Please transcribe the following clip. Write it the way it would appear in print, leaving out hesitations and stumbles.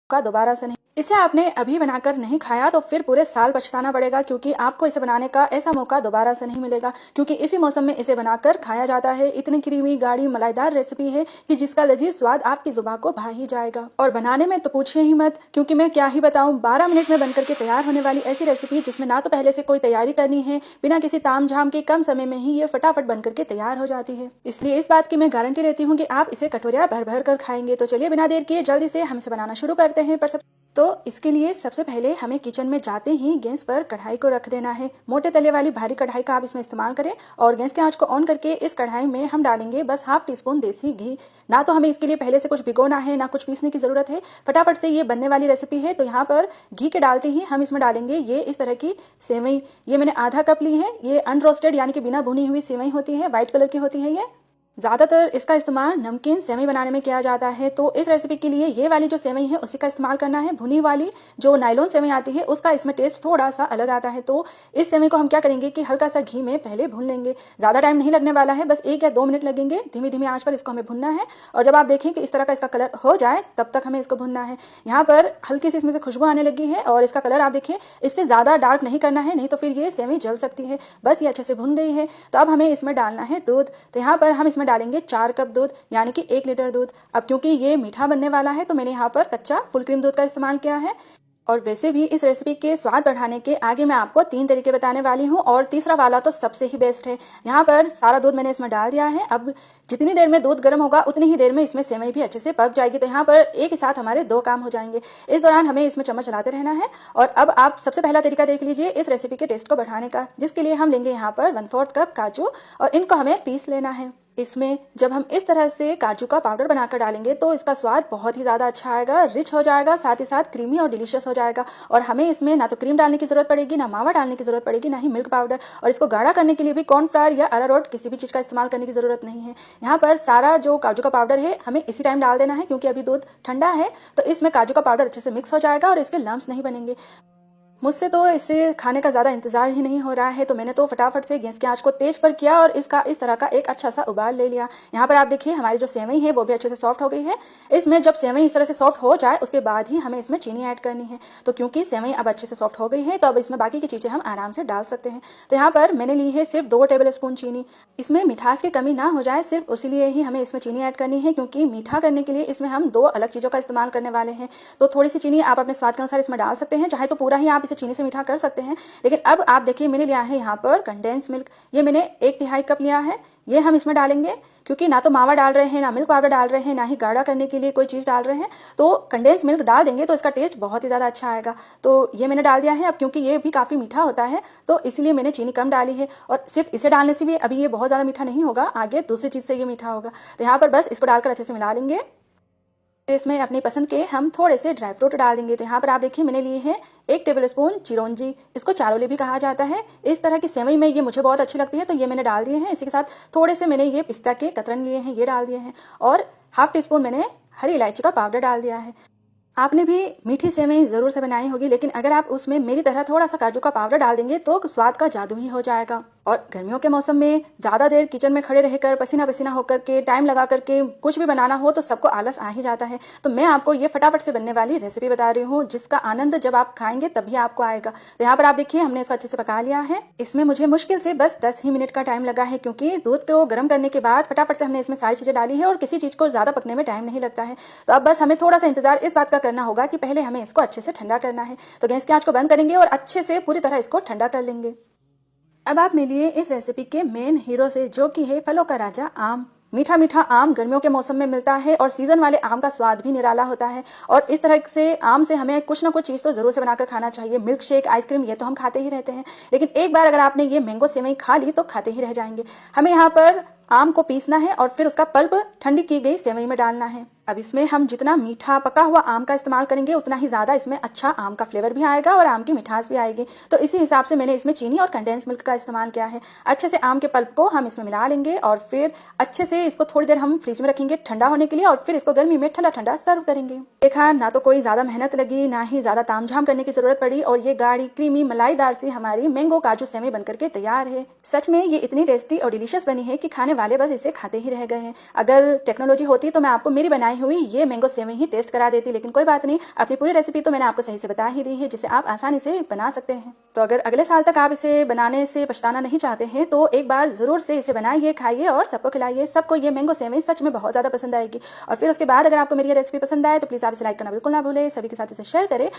का दोबारा से नहीं। इसे आपने अभी बनाकर नहीं खाया तो फिर पूरे साल पछताना पड़ेगा, क्योंकि आपको इसे बनाने का ऐसा मौका दोबारा से नहीं मिलेगा, क्योंकि इसी मौसम में इसे बनाकर खाया जाता है। इतनी क्रीमी गाढ़ी मलाईदार रेसिपी है कि जिसका लजीज स्वाद आपकी जुबान को भा ही जाएगा। और बनाने में तो पूछिए ही मत, क्योंकि मैं क्या ही बताऊं, 12 मिनट में बनकर के तैयार होने वाली ऐसी रेसिपी जिसमें ना तो पहले से कोई तैयारी करनी है, बिना किसी ताम झाम के कम समय में ही ये फटाफट बनकर के तैयार हो जाती है। इसलिए इस बात की मैं गारंटी लेती हूँ कि आप इसे कटोरिया भर भर कर खाएंगे। तो चलिए बिना देर किए जल्दी से हम इसे बनाना शुरू करते हैं। तो इसके लिए सबसे पहले हमें किचन में जाते ही गैस पर कढ़ाई को रख देना है। मोटे तले वाली भारी कढ़ाई का आप इसमें इस्तेमाल करें और गैस के आंच को ऑन करके इस कढ़ाई में हम डालेंगे बस हाफ टी स्पून देसी घी। ना तो हमें इसके लिए पहले से कुछ भिगोना है, ना कुछ पीसने की जरूरत है, फटाफट से ये बनने वाली रेसिपी है। तो यहाँ पर घी के डालते ही हम इसमें डालेंगे ये इस तरह की सेवई। ये मैंने आधा कप ली है। ये अनरोस्टेड यानी कि बिना भुनी हुई सेवई होती है, व्हाइट कलर की होती है। ये ज़्यादातर इसका इस्तेमाल नमकीन सेवई बनाने में किया जाता है। तो इस रेसिपी के लिए ये वाली जो सेवई है उसी का इस्तेमाल करना है। भुनी वाली जो नायलॉन सेवई आती है उसका इसमें टेस्ट थोड़ा सा अलग आता है। तो इस सेवई को हम क्या करेंगे कि हल्का सा घी में पहले भून लेंगे। ज़्यादा टाइम नहीं लगने वाला है, बस 1 या 2 मिनट लगेंगे। धीमी धीमी आंच पर इसको हमें भुनना है और जब आप देखें कि इस तरह का इसका कलर हो जाए तब तक हमें इसको भुनना है। यहाँ पर हल्की सी इसमें से खुशबू आने लगी है और इसका कलर आप देखिए, इससे ज़्यादा डार्क नहीं करना है, नहीं तो फिर ये सेवई जल सकती है। बस ये अच्छे से भुन गई है। तो अब हमें इसमें डालना है दूध। तो यहाँ पर हम इसमें डालेंगे 4 कप दूध यानी कि 1 लीटर दूध। अब क्योंकि ये मीठा बनने वाला है तो मैंने यहाँ पर कच्चा फुल क्रीम दूध का इस्तेमाल किया है। और वैसे भी इस रेसिपी के स्वाद बढ़ाने के आगे मैं आपको 3 तरीके बताने वाली हूँ और तीसरा वाला तो सबसे ही बेस्ट है। यहाँ पर सारा दूध मैंने इसमें डाल दिया है। अब जितनी देर में दूध गर्म होगा उतनी ही देर में इसमें सेवई भी अच्छे से पक जाएगी। तो यहाँ पर एक ही साथ हमारे 2 काम हो जाएंगे। इस दौरान हमें इसमें चम्मच चलाते रहना है। और अब आप सबसे पहला तरीका देख लीजिए इस रेसिपी के टेस्ट को बढ़ाने का, जिसके लिए हम लेंगे यहाँ पर 1/4 कप काजू और इनको हमें पीस लेना है। इसमें जब हम इस तरह से काजू का पाउडर बनाकर डालेंगे तो इसका स्वाद बहुत ही ज़्यादा अच्छा आएगा, रिच हो जाएगा, साथ ही साथ क्रीमी और डिलीशियस हो जाएगा। और हमें इसमें ना तो क्रीम डालने की जरूरत पड़ेगी, ना मावा डालने की जरूरत पड़ेगी, ना ही मिल्क पाउडर। और इसको गाढ़ा करने के लिए भी कॉर्नफ्लावर या अरारोट किसी भी चीज़ का इस्तेमाल करने की जरूरत नहीं है। यहाँ पर सारा जो काजू का पाउडर है हमें इसी टाइम डाल देना है, क्योंकि अभी दूध ठंडा है तो इसमें काजू का पाउडर अच्छे से मिक्स हो जाएगा और इसके लम्स नहीं बनेंगे। मुझसे तो इसे खाने का ज़्यादा इंतजार ही नहीं हो रहा है, तो मैंने तो फटाफट से गैस की आंच को तेज पर किया और इसका इस तरह का एक अच्छा सा उबाल ले लिया। यहाँ पर आप देखिए हमारी जो सेवई है वो भी अच्छे से सॉफ्ट हो गई है। इसमें जब सेवई इस तरह से सॉफ्ट हो जाए उसके बाद ही हमें इसमें चीनी ऐड करनी है। तो क्योंकि सेवई अब अच्छे से सॉफ्ट हो गई है तो अब इसमें बाकी की चीज़ें हम आराम से डाल सकते हैं। तो यहाँ पर मैंने ली है सिर्फ 2 टेबल स्पून चीनी। इसमें मिठास की कमी ना हो जाए सिर्फ उसीलिए ही हमें इसमें चीनी ऐड करनी है, क्योंकि मीठा करने के लिए इसमें हम 2 अलग चीज़ों का इस्तेमाल करने वाले हैं। तो थोड़ी सी चीनी आप अपने स्वाद के अनुसार इसमें डाल सकते हैं, चाहे तो पूरा ही आप इसे चीनी से मीठा कर सकते हैं। लेकिन अब आप देखिए मैंने लिया है यहाँ पर कंडेंस मिल्क। ये मैंने 1/3 कप लिया है। ये हम इसमें डालेंगे, क्योंकि ना तो मावा डाल रहे हैं, ना मिल्क पाउडर डाल रहे हैं, ना ही गाढ़ा करने के लिए कोई चीज़ डाल रहे हैं। तो कंडेंस मिल्क डाल देंगे तो इसका टेस्ट बहुत ही ज़्यादा अच्छा आएगा। तो ये मैंने डाल दिया है। अब क्योंकि ये भी काफ़ी मीठा होता है तो इसलिए मैंने चीनी कम डाली है। और सिर्फ इसे डालने से भी अभी ये बहुत ज़्यादा मीठा नहीं होगा, आगे दूसरी चीज़ से ये मीठा होगा। तो यहाँ पर बस इसको डालकर अच्छे से मिला लेंगे। इसमें अपनी पसंद के हम थोड़े से ड्राई फ्रूट डाल देंगे। तो यहाँ पर आप देखिए मैंने लिए है 1 टेबल स्पून चिरौंजी। इसको चारोली भी कहा जाता है। इस तरह की सेवई में ये मुझे बहुत अच्छी लगती है तो ये मैंने डाल दिए हैं। इसी के साथ थोड़े से मैंने ये पिस्ता के कतरन लिए हैं, ये डाल दिए हैं। और हाफ टी स्पून मैंने हरी इलायची का पाउडर डाल दिया है। आपने भी मीठी सेवई ज़रूर से बनाई होगी, लेकिन अगर आप उसमें मेरी तरह थोड़ा सा काजू का पाउडर डाल देंगे तो स्वाद का जादू ही हो जाएगा। और गर्मियों के मौसम में ज़्यादा देर किचन में खड़े रहकर पसीना पसीना होकर के टाइम लगा करके कुछ भी बनाना हो तो सबको आलस आ ही जाता है। तो मैं आपको ये फटाफट से बनने वाली रेसिपी बता रही हूँ जिसका आनंद जब आप खाएंगे तभी आपको आएगा। तो यहाँ पर आप देखिए हमने इसको अच्छे से पका लिया है। इसमें मुझे मुश्किल से बस 10 ही मिनट का टाइम लगा है, क्योंकि दूध को गर्म करने के बाद फटाफट से हमने इसमें सारी चीज़ें डाली है और किसी चीज़ को ज़्यादा पकने में टाइम नहीं लगता है। तो अब बस हमें थोड़ा सा इंतजार इस बात का करना होगा कि पहले हमें इसको अच्छे से ठंडा करना है। तो गैस की आंच को बंद करेंगे और अच्छे से पूरी तरह इसको ठंडा कर लेंगे। अब आप मिलिए इस रेसिपी के मेन हीरो से, जो कि है फलों का राजा आम। मीठा मीठा आम गर्मियों के मौसम में मिलता है और सीजन वाले आम का स्वाद भी निराला होता है। और इस तरह से आम से हमें कुछ ना कुछ चीज़ तो ज़रूर से बनाकर खाना चाहिए। मिल्क शेक, आइसक्रीम, ये तो हम खाते ही रहते हैं, लेकिन एक बार अगर आपने ये मैंगो सेवई खा ली तो खाते ही रह जाएंगे। हमें यहाँ पर आम को पीसना है और फिर उसका पल्प ठंडी की गई सेवई में डालना है। अब इसमें हम जितना मीठा पका हुआ आम का इस्तेमाल करेंगे उतना ही ज़्यादा इसमें अच्छा आम का फ्लेवर भी आएगा और आम की मिठास भी आएगी। तो इसी हिसाब से मैंने इसमें चीनी और कंडेंस मिल्क का इस्तेमाल किया है। अच्छे से आम के पल्प को हम इसमें मिला लेंगे और फिर अच्छे से इसको थोड़ी देर हम फ्रिज में रखेंगे ठंडा होने के लिए और फिर इसको गर्मी में ठंडा ठंडा सर्व करेंगे। देखा, ना तो कोई ज़्यादा मेहनत लगी, ना ही ज़्यादा तामझाम करने की जरूरत पड़ी और ये गाढ़ी क्रीमी मलाईदार सी हमारी मैंगो काजू सेवई बनकर के तैयार है। सच में ये इतनी टेस्टी और डिलीशियस बनी है कि खाने वाले बस इसे खाते ही रह गए हैं। अगर टेक्नोलॉजी होती तो मैं आपको मेरी बनाई हुई ये मैंगो सेवई ही टेस्ट करा देती, लेकिन कोई बात नहीं, अपनी पूरी रेसिपी तो मैंने आपको सही से बता ही दी है, जिसे आप आसानी से बना सकते हैं। तो अगर अगले साल तक आप इसे बनाने से पछताना नहीं चाहते हैं तो एक बार जरूर से इसे बनाइए, खाइए और सबको खिलाइए। सबको ये मैंगो सेवई सच में बहुत ज्यादा पसंद आएगी। और फिर उसके बाद अगर आपको मेरी ये रेसिपी पसंद आए तो प्लीज आप इसे लाइक करना बिल्कुल ना भूलें, सभी के साथ इसे शेयर करें।